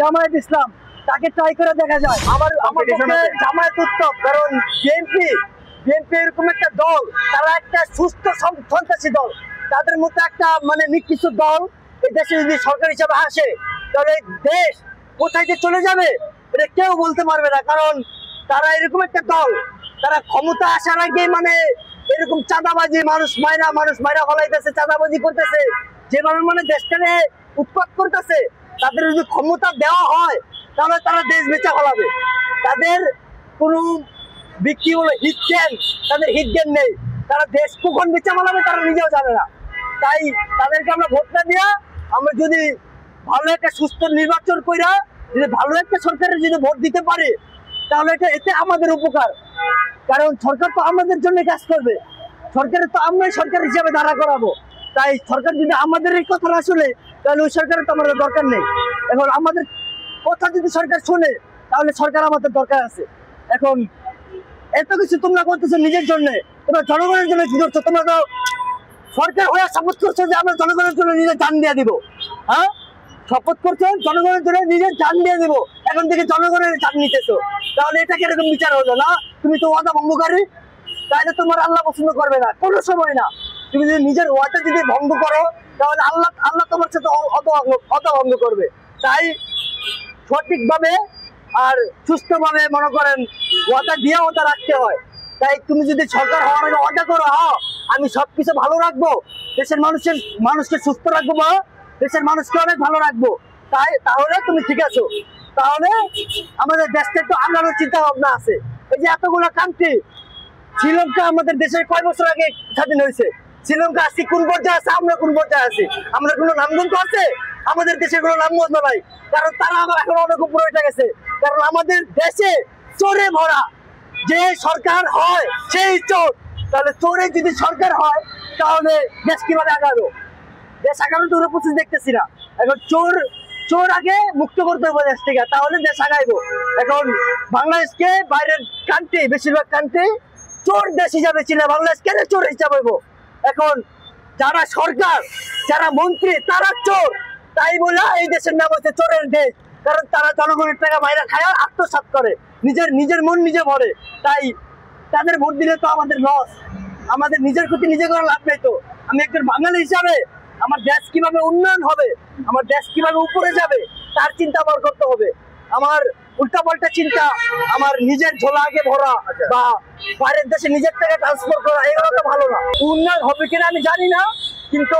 জামায়াত ইসলাম, তাকে ট্রাই করে দেখা যায়। আমার জামায়াত উত্তম, কারণ বিএনপি এরকম একটা দল, তারা একটা সুস্থ সন্ত্রাসী দল, তাদের মতো একটা মানে নিকৃষ্ট দল এই দেশে যদি সরকার হিসাবে আসে, তাহলে দেশ কোথায় যে চলে যাবে এটা কেউ বলতে পারবে না। কারণ তারা এরকম একটা দল, তারা ক্ষমতা আসার আগে মানে এরকম চাঁদাবাজি, মানুষ মাইরা ফলাইতেছে, চাঁদাবাজি করতেছে, যেভাবে মানে দেশটাকে উৎপাত করতেছে। তাদের যদি ক্ষমতা দেওয়া হয় তাহলে তারা দেশ বেচা ফলাবে। তাদের কোনো বিক্রি হলো হিটজ্ঞান, তাদের হিটজ্ঞান নেই। তারা দেশ কখন বেচা ফলাবে তারা নিজেও জানে না। তাই তাদেরকে আমরা ভোটটা দিয়া, আমরা যদি ভালো একটা সুস্থ নির্বাচন কইরা যদি ভালো একটা সরকারের যদি ভোট দিতে পারি, তাহলে এতে আমাদের উপকার। কারণ সরকার তো আমাদের জন্য কাজ করবে, সরকারের তো আমরাই সরকার হিসাবে দাঁড়া করাবো। তাই সরকার যদি আমাদের এই কথা না শুনে, তাহলে ওই সরকারের তো আমাদের দরকার নেই। এখন আমাদের কথা যদি সরকার শুনে, তাহলে সরকার আমাদের দরকার আছে। এখন এত কিছু তোমরা করতেছো নিজের জন্য, তোমরা জনগণের জন্য কি করছো? তোমরা তো সরকার হয়ে শপথ করছো যে আমরা জনগণের জন্য নিজের জান দিয়ে দিব। হ্যাঁ, শপথ করছো জনগণের জন্য নিজের জান দিয়ে দিব, এখন থেকে জনগণের জান নিতেছো। তাহলে এটা কিরকম বিচার হলো না? তুমি তো ওয়াদা ভঙ্গকারী, তাহলে তোমার আল্লাহ পছন্দ করবে না, কোনো সময় না। তুমি যদি নিজের ওয়াদা যদি ভঙ্গ করো, তাহলে আল্লাহ তোমার সাথে অদা ভঙ্গ করবে। তাই সঠিকভাবে আর সুস্থভাবে মনে করেন ওয়াদা দিয়ে ওটা রাখতে হয়। তাই তুমি যদি সরকার হওয়ার আগে ওয়াদা করো, আমি সবকিছু ভালো রাখবো, দেশের মানুষকে সুস্থ রাখবো বা দেশের মানুষকে অনেক ভালো রাখবো, তাহলে তুমি ঠিক আছো। তাহলে আমাদের দেশটা একটু আগানোর চিন্তা ভাবনা আছে। এই যে এতগুলো কান্ট্রি, শ্রীলঙ্কা আমাদের দেশের কয় বছর আগে স্বাধীন হয়েছে? শ্রীলঙ্কা আছি কোন পর্যায়ে আছে, আমরা কোন পর্যায়ে আছি? আমরা কোনো নামগন্ধ আছে? আমাদের দেশে কোনো নামগন্ধ নাই, কারণ তারা আবার এখন অনেক উপরে উঠে গেছে। কারণ আমাদের দেশে চোরে ভরা, যে সরকার হয় সেই চোর। তাহলে চোরে যদি সরকার হয়, তাহলে দেশ কিভাবে আগাবো? দেশ আগানোর তো প্রসেস দেখতেছি না। এখন চোর আগে মুক্ত করতে হবে দেশ থেকে, তাহলে দেশ আগাইবো। এখন বাংলাদেশকে বাইরের কান্ট্রি, বেশিরভাগ কান্ট্রি চোর দেশ হিসাবে ছিল, বাংলাদেশ কেন চোর হিসাবে হইব? এখন যারা সরকার, যারা মন্ত্রী, তারা চোর, তাই বলে এই দেশের নাম হচ্ছে চোরের দেশ। কারণ তারা জনগণের টাকা বাইরে খায়, আত্মসাৎ করে, নিজের মন নিজে ভরে। তাই তাদের ভোট দিলে তো আমাদের লস, আমাদের নিজের ক্ষতি নিজে করে লাভ নেই। তো আমি একজন বাঙালি হিসাবে আমার দেশ কিভাবে উন্নয়ন হবে, আমার দেশ কিভাবে উপরে যাবে, তার চিন্তা আমার করতে হবে। আমার উল্টাপাল্টা চিন্তা, আমার নিজের ঝোলা আগে ভরা বা বাইরের দেশে নিজের টাকা ট্রান্সফার করা, এগুলো তো ভালো না। উন্নয়ন হবে কিনা আমি জানি না, কিন্তু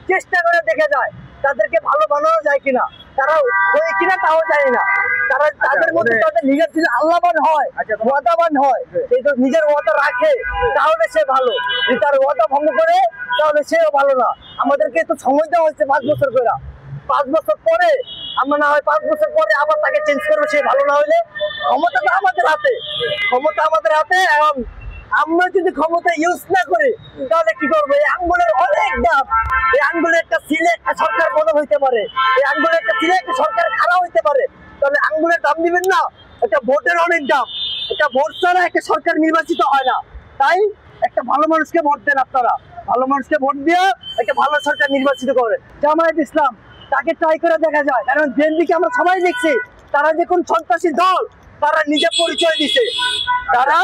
চেষ্টা করে দেখে যায় তাদেরকে ভালো বানানো যায় কিনা, তারা হয়ে কিনা তাও জানি না। তারা তাদের মধ্যে তাদের নিজের যদি আল্লাহবান হয়, ওয়াদাবান হয়, সেই তো নিজের ওয়াদা রাখে, তাহলে সে ভালো। যদি তার ওয়াদা ভঙ্গ করে, তাহলে সেও ভালো না। আমাদেরকে তো সময় দেওয়া হচ্ছে 5 বছর করে, 5 বছর পরে আমরা না হয় 5 বছর পরে আবার তাকে চেঞ্জ করবো, সে ভালো না হইলে। ক্ষমতা তো আমাদের হাতে, ক্ষমতা আমাদের হাতে। এবং আমরা যদি ক্ষমতা ইউজ না করি, তাহলে কি করবো? এই আঙ্গুলের অনেক দাম, এই আঙ্গুলের একটা সিলে একটা সরকার পতন হইতে পারে, এই আঙ্গুলের একটা সিলে একটা সরকার খারাপ হইতে পারে। তাহলে আঙ্গুলের দাম দিবেন না? একটা ভোটের অনেক দাম, একটা ভোট ছাড়া একটা সরকার নির্বাচিত হয় না। তাই একটা ভালো মানুষকে ভোট দেন আপনারা, ভালো মানুষকে ভোট দিয়ে একটা ভালো সরকার নির্বাচিত করে। জামায়াত ইসলাম, তাকে ট্রাই করে দেখা যায়। কারণ বিএনপিকে আমরা সবাই দেখছি, তারা যে কোন সন্ত্রাসী দল, তারা নিজে পরিচয় দিছে। তারা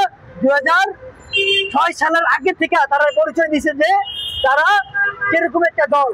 2006 সালের আগে থেকে তারা পরিচয় দিছে যে তারা কিরকম একটা দল।